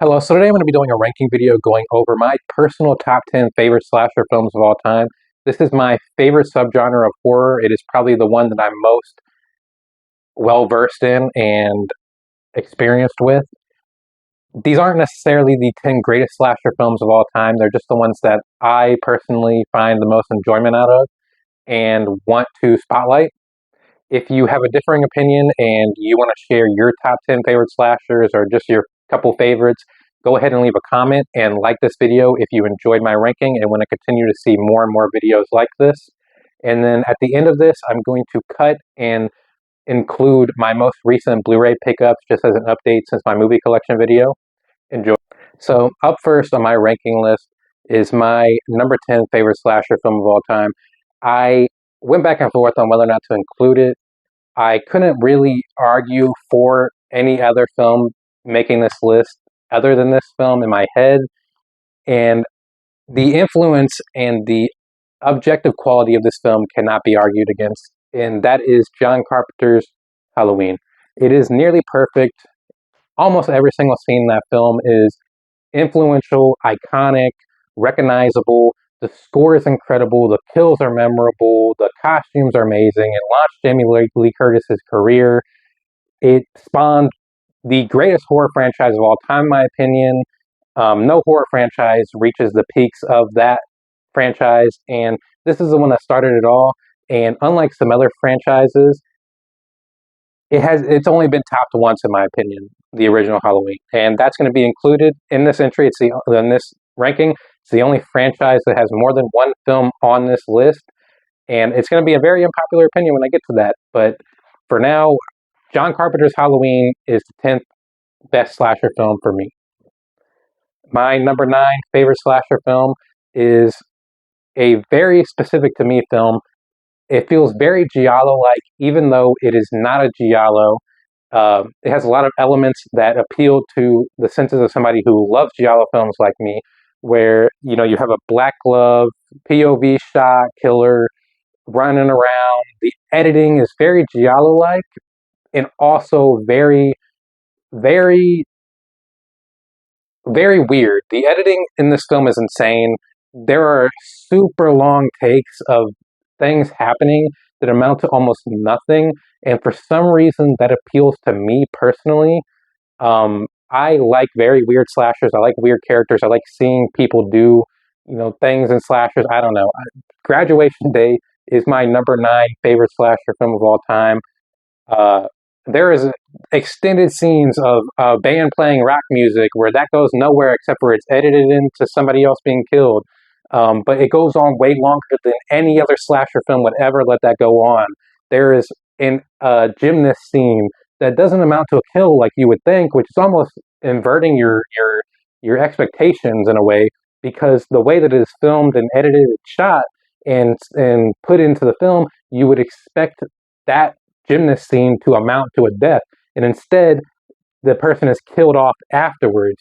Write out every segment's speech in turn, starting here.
Hello, so today I'm going to be doing a ranking video going over my personal top 10 favorite slasher films of all time. This is my favorite subgenre of horror. It is probably the one that I'm most well versed in and experienced with. These aren't necessarily the 10 greatest slasher films of all time, they're just the ones that I personally find the most enjoyment out of and want to spotlight. If you have a differing opinion and you want to share your top 10 favorite slashers or just your couple favorites, go ahead and leave a comment and like this video if you enjoyed my ranking and want to continue to see more and more videos like this. And then at the end of this, I'm going to cut and include my most recent Blu-ray pickups just as an update since my movie collection video. Enjoy. So up first on my ranking list is my number 10 favorite slasher film of all time. I went back and forth on whether or not to include it. I couldn't really argue for any other film making this list other than this film in my head. And the influence and the objective quality of this film cannot be argued against. And that is John Carpenter's Halloween. It is nearly perfect. Almost every single scene in that film is influential, iconic, recognizable. The score is incredible. The kills are memorable. The costumes are amazing. It launched Jamie Lee Curtis's career. It spawned the greatest horror franchise of all time, in my opinion. No horror franchise reaches the peaks of that franchise, and this is the one that started it all. And unlike some other franchises, it's only been topped once, in my opinion, the original Halloween, and that's going to be included in this entry. In this ranking. It's the only franchise that has more than one film on this list, and it's going to be a very unpopular opinion when I get to that. But for now, John Carpenter's Halloween is the 10th best slasher film for me. My number 9 favorite slasher film is a very specific to me film. It feels very Giallo-like, even though it is not a Giallo. It has a lot of elements that appeal to the senses of somebody who loves Giallo films like me, where you have a black glove, POV shot killer running around. The editing is very Giallo-like and also very, very, very weird. The editing in this film is insane. There are super long takes of things happening that amount to almost nothing, and for some reason that appeals to me personally. I like very weird slashers. I like weird characters. I like seeing people do, things in slashers. I don't know. Graduation Day is my number 9 favorite slasher film of all time. There is extended scenes of a band playing rock music where that goes nowhere except for it's edited into somebody else being killed. But it goes on way longer than any other slasher film would ever let that go on. There is a gymnast scene that doesn't amount to a kill like you would think, which is almost inverting your expectations in a way, because the way that it is filmed and edited and shot and put into the film, you would expect that gymnast scene to amount to a death, and instead the person is killed off afterwards.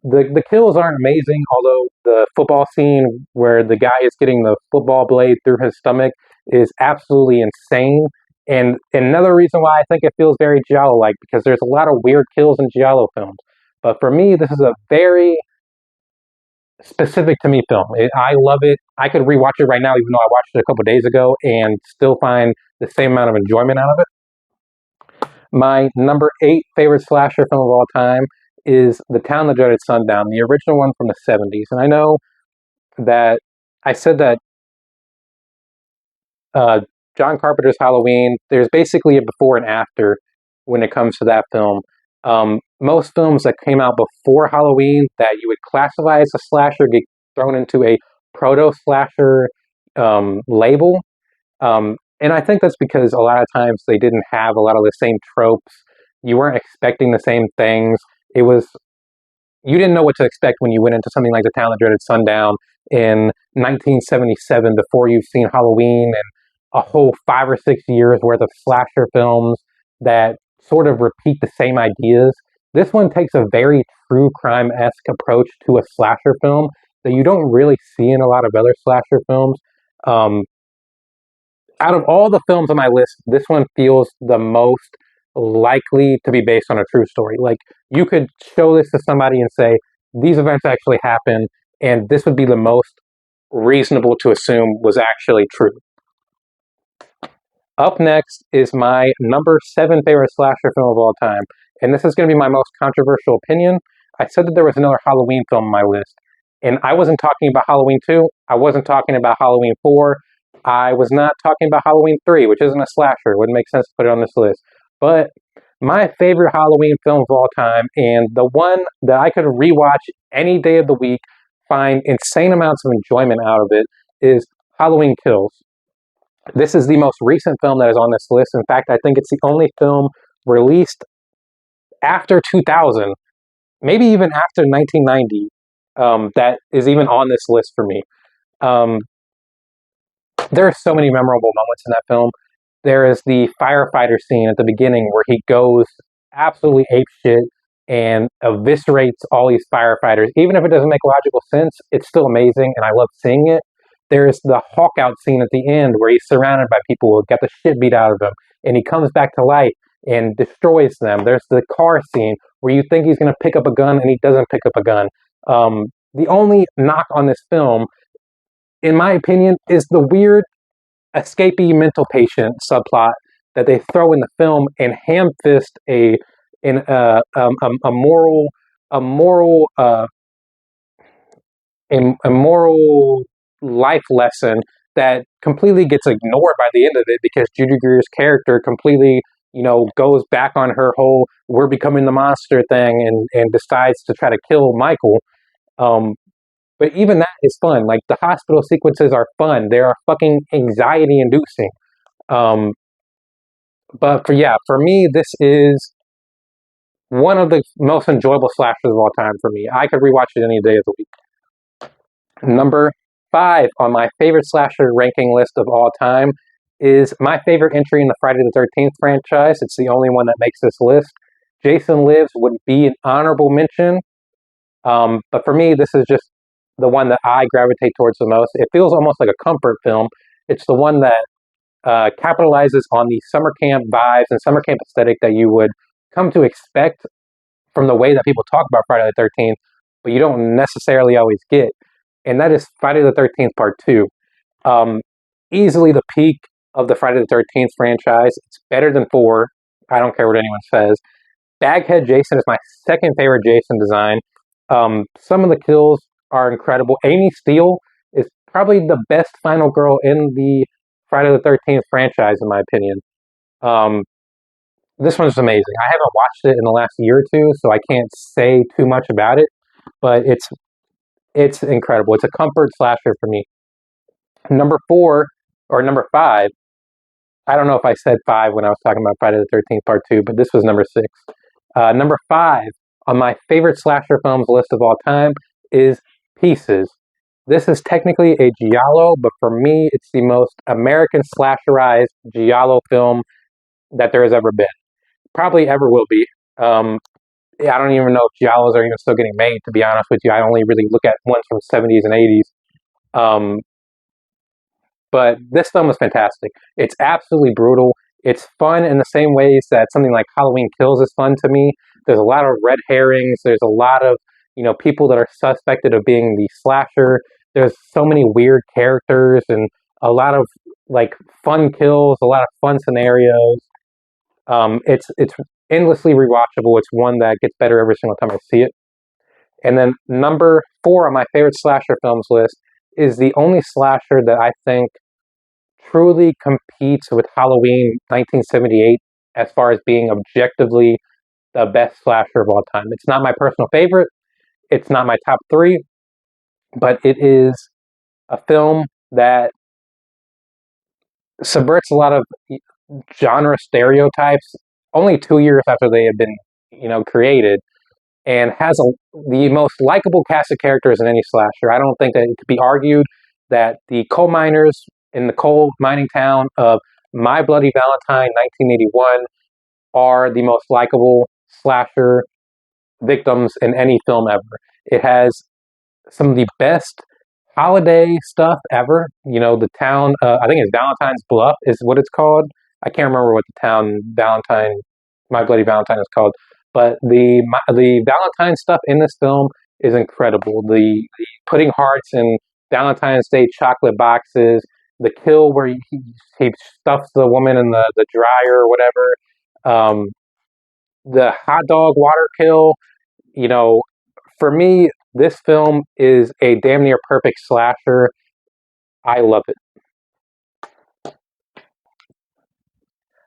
The kills aren't amazing, although the football scene where the guy is getting the football blade through his stomach is absolutely insane. And another reason why I think it feels very Giallo-like, because there's a lot of weird kills in Giallo films. But for me, this is a very specific to me film. I love it. I could rewatch it right now, even though I watched it a couple days ago, and still find the same amount of enjoyment out of it. My number 8 favorite slasher film of all time is The Town That Dreaded Sundown, the original one from the 70s. And I know that I said that John Carpenter's Halloween, there's basically a before and after when it comes to that film. Most films that came out before Halloween that you would classify as a slasher get thrown into a proto-slasher label. And I think that's because a lot of times they didn't have a lot of the same tropes. You weren't expecting the same things. You didn't know what to expect when you went into something like The Town That Dreaded Sundown in 1977 before you've seen Halloween and a whole 5 or 6 years worth of slasher films that sort of repeat the same ideas. This one takes a very true crime-esque approach to a slasher film that you don't really see in a lot of other slasher films. Out of all the films on my list, this one feels the most likely to be based on a true story. Like, you could show this to somebody and say, these events actually happened, and this would be the most reasonable to assume was actually true. Up next is my number 7 favorite slasher film of all time, and this is going to be my most controversial opinion. I said that there was another Halloween film on my list, and I wasn't talking about Halloween 2, I wasn't talking about Halloween 4, I was not talking about Halloween 3, which isn't a slasher. It wouldn't make sense to put it on this list. But my favorite Halloween film of all time, and the one that I could rewatch any day of the week, find insane amounts of enjoyment out of it, is Halloween Kills. This is the most recent film that is on this list. In fact, I think it's the only film released after 2000, maybe even after 1990, that is even on this list for me. Um, there are so many memorable moments in that film. There is the firefighter scene at the beginning where he goes absolutely apeshit and eviscerates all these firefighters. Even if it doesn't make logical sense, it's still amazing, and I love seeing it. There's the Hawk out scene at the end where he's surrounded by people who get the shit beat out of him, and he comes back to life and destroys them. There's the car scene where you think he's going to pick up a gun and he doesn't pick up a gun. The only knock on this film, in my opinion, is the weird escapee mental patient subplot that they throw in the film and ham fist a moral a moral a moral life lesson that completely gets ignored by the end of it because Judy Greer's character completely, goes back on her whole "we're becoming the monster" thing and decides to try to kill Michael. Um, but even that is fun. Like, the hospital sequences are fun. They are fucking anxiety inducing. Um, for me, this is one of the most enjoyable slashers of all time for me. I could rewatch it any day of the week. Number 5 on my favorite slasher ranking list of all time is my favorite entry in the Friday the 13th franchise. It's the only one that makes this list. Jason Lives would be an honorable mention, but for me, this is just the one that I gravitate towards the most. It feels almost like a comfort film. It's the one that capitalizes on the summer camp vibes and summer camp aesthetic that you would come to expect from the way that people talk about Friday the 13th, but you don't necessarily always get. And that is Friday the 13th Part 2. Easily the peak of the Friday the 13th franchise. It's better than 4. I don't care what anyone says. Baghead Jason is my second favorite Jason design. Some of the kills are incredible. Amy Steele is probably the best final girl in the Friday the 13th franchise, in my opinion. This one's amazing. I haven't watched it in the last year or two, so I can't say too much about it, but it's incredible. It's a comfort slasher for me. Number 4, or number 5, I don't know if I said 5 when I was talking about Friday the 13th Part 2, but this was number 6. Number 5 on my favorite slasher films list of all time is Pieces. This is technically a giallo, but for me, it's the most American slasherized giallo film that there has ever been. Probably ever will be. I don't even know if giallos are even still getting made, to be honest with you. I only really look at ones from 70s and 80s. But this film is fantastic. It's absolutely brutal. It's fun in the same ways that something like Halloween Kills is fun to me. There's a lot of red herrings. There's a lot of, people that are suspected of being the slasher. There's so many weird characters and a lot of like fun kills, a lot of fun scenarios. It's endlessly rewatchable. It's one that gets better every single time I see it. And then number 4 on my favorite slasher films list is the only slasher that I think truly competes with Halloween 1978 as far as being objectively the best slasher of all time. It's not my personal favorite. It's not my top 3, but it is a film that subverts a lot of genre stereotypes only 2 years after they had been, created, and has the most likable cast of characters in any slasher. I don't think that it could be argued that the coal miners in the coal mining town of My Bloody Valentine 1981 are the most likable slasher victims in any film ever. It has some of the best holiday stuff ever. The town, I think it's Valentine's Bluff is what it's called. I can't remember what the town Valentine My Bloody Valentine is called. But the Valentine stuff in this film is incredible. The putting hearts in Valentine's Day chocolate boxes, the kill where he stuffs the woman in the dryer or whatever, um, the hot dog water kill. You know, for me, this film is a damn near perfect slasher. I love it.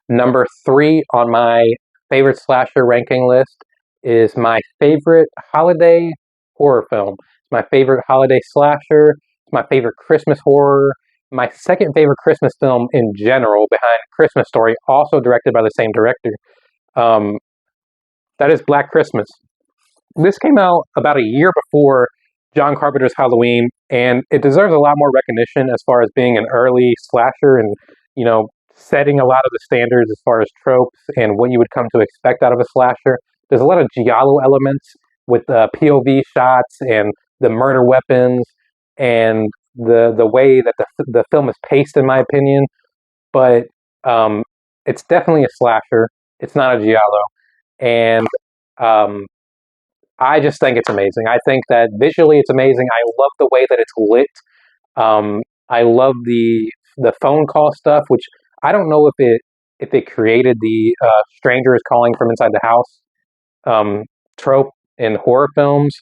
Number three on my favorite slasher ranking list is my favorite holiday horror film. It's my favorite holiday slasher. It's my favorite Christmas horror. My second favorite Christmas film in general, behind Christmas Story, also directed by the same director. Um, that is Black Christmas. This came out about a year before John Carpenter's Halloween, and it deserves a lot more recognition as far as being an early slasher and, setting a lot of the standards as far as tropes and what you would come to expect out of a slasher. There's a lot of giallo elements with POV shots and the murder weapons and the way that the film is paced, in my opinion. But um, it's definitely a slasher. It's not a giallo, and um, I just think it's amazing. I think that visually it's amazing. I love the way that it's lit. I love the phone call stuff, which I don't know if it created the stranger is calling from inside the house trope in horror films.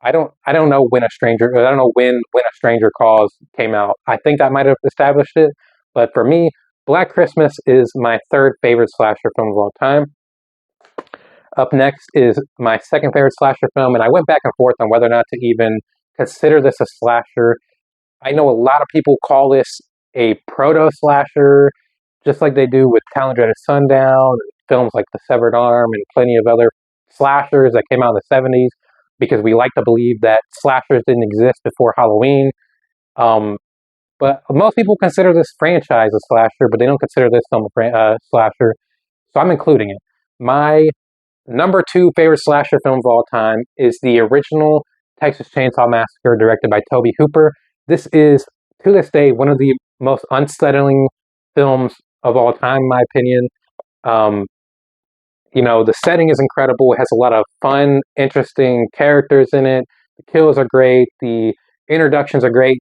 I don't know when a stranger I don't know when a stranger calls came out. I think that might have established it, but for me, Black Christmas is my third favorite slasher film of all time. Up next is my second favorite slasher film, and I went back and forth on whether or not to even consider this a slasher. I know a lot of people call this a proto slasher, just like they do with Calendar at Sundown, films like The Severed Arm, and plenty of other slashers that came out in the 70s, because we like to believe that slashers didn't exist before Halloween. Um, but most people consider this franchise a slasher, but they don't consider this film a slasher. So I'm including it. My number two favorite slasher film of all time is the original Texas Chainsaw Massacre, directed by Tobe Hooper. This is, to this day, one of the most unsettling films of all time, in my opinion. Um, the setting is incredible. It has a lot of fun, interesting characters in it. The kills are great. The introductions are great.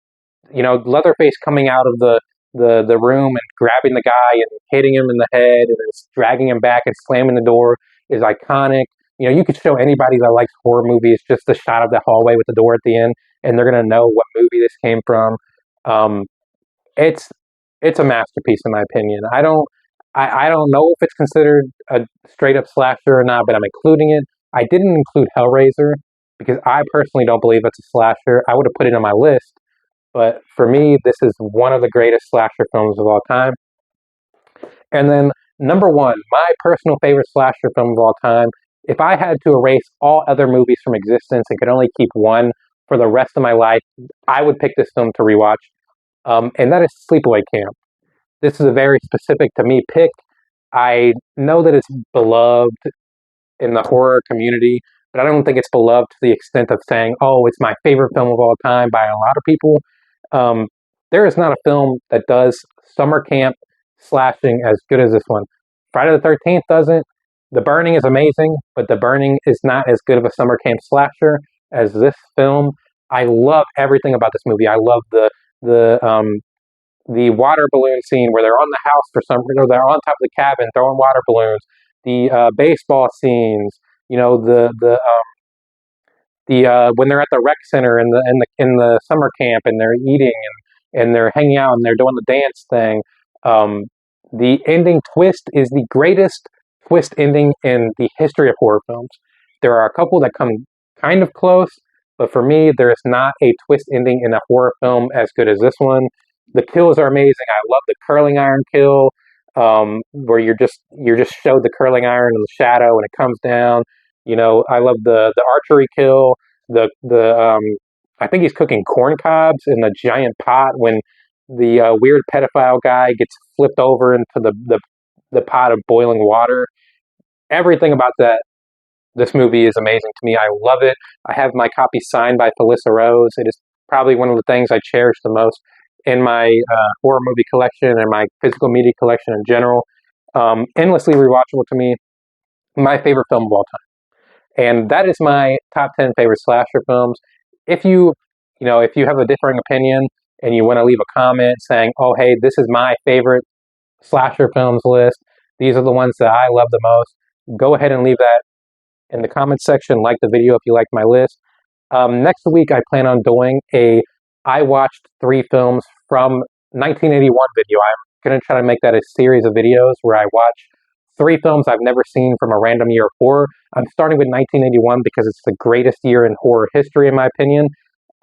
Leatherface coming out of the room and grabbing the guy and hitting him in the head and then dragging him back and slamming the door is iconic. You could show anybody that likes horror movies just the shot of the hallway with the door at the end, and they're gonna know what movie this came from. Um, it's it's a masterpiece in my opinion. I don't know if it's considered a straight up slasher or not, but I'm including it. I didn't include Hellraiser because I personally don't believe it's a slasher. I would have put it on my list, but for me, this is one of the greatest slasher films of all time. And then number one, my personal favorite slasher film of all time. If I had to erase all other movies from existence and could only keep one for the rest of my life, I would pick this film to rewatch, and that is Sleepaway Camp. This is a very specific to me pick. I know that it's beloved in the horror community, but I don't think it's beloved to the extent of saying, "Oh, it's my favorite film of all time" by a lot of people. Um, there is not a film that does summer camp slashing as good as this one. Friday the 13th doesn't. The Burning is amazing, but The Burning is not as good of a summer camp slasher as this film. I love everything about this movie. I love the water balloon scene where they're on the house for some reason, or they're on top of the cabin throwing water balloons. The baseball scenes. The when they're at the rec center in the summer camp and they're eating and they're hanging out and they're doing the dance thing. Um, the ending twist is the greatest twist ending in the history of horror films. There are a couple that come kind of close, but for me, there is not a twist ending in a horror film as good as this one. The kills are amazing. I love the curling iron kill, where you're just showed the curling iron in the shadow and it comes down. I love the archery kill. The I think he's cooking corn cobs in a giant pot when the weird pedophile guy gets flipped over into the pot of boiling water. Everything about this movie is amazing to me. I love it. I have my copy signed by Felissa Rose. It is probably one of the things I cherish the most in my horror movie collection and my physical media collection in general. Endlessly rewatchable to me. my favorite film of all time. And that is my top 10 favorite slasher films. If if you have a differing opinion and you want to leave a comment saying, oh, hey, this is my favorite slasher films list, these are the ones that I love the most, go ahead and leave that in the comments section. Like the video if you like my list. Next week, I plan on doing I watched 3 films from 1981 video. I'm going to try to make that a series of videos where I watch 3 films I've never seen from a random year of horror. I'm starting with 1981 because it's the greatest year in horror history, in my opinion.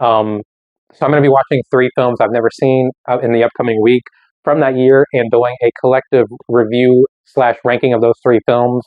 So I'm going to be watching 3 films I've never seen in the upcoming week from that year and doing a collective review / ranking of those 3 films